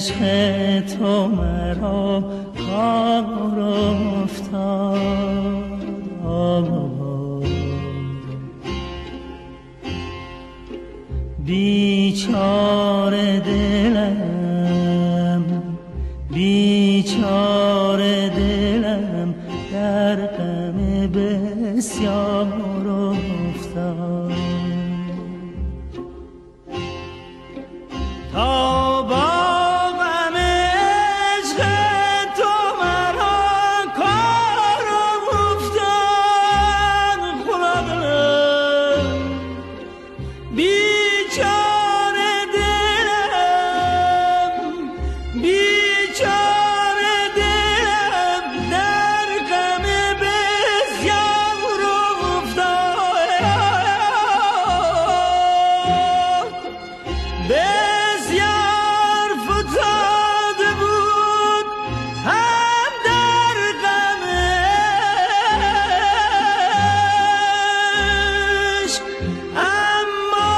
عشق تو مرا کار افتاد. بیچاره دلم، بیچاره دلم در غم بسیار افتاد. تا با غم عشق تو مرا کار افتاد. خدا دلم، بیچاره دلم، بیچاره دلم در غم بسیار افتاد. بسیار فتاده بود هم در غم عشق، اما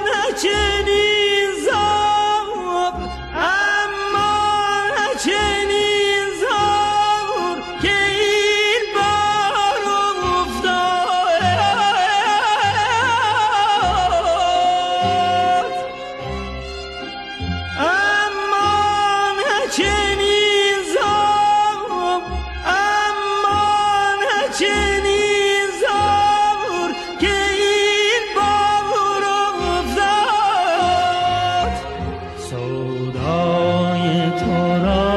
نه چنین زار، اما نه چنین زار که این بار افتاد. اما نه چنین زار، اما نه چنین زار که این بار افتاد. سودای تو را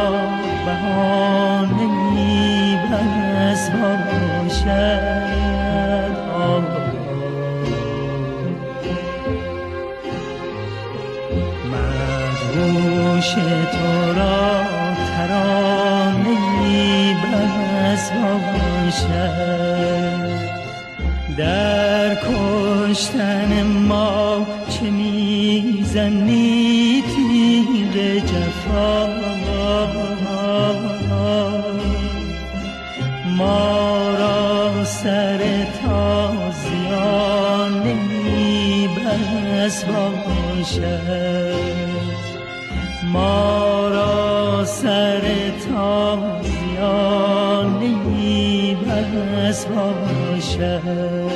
بهانه‌ای بس باشد. مدهوش تو را ترانه‌ای بس باشد. در کشتن ما چه میزنی تیغ جفا، ما را سر تازیانه‌ای بس باشد. ما را سر تازیانه‌ای بس باشد.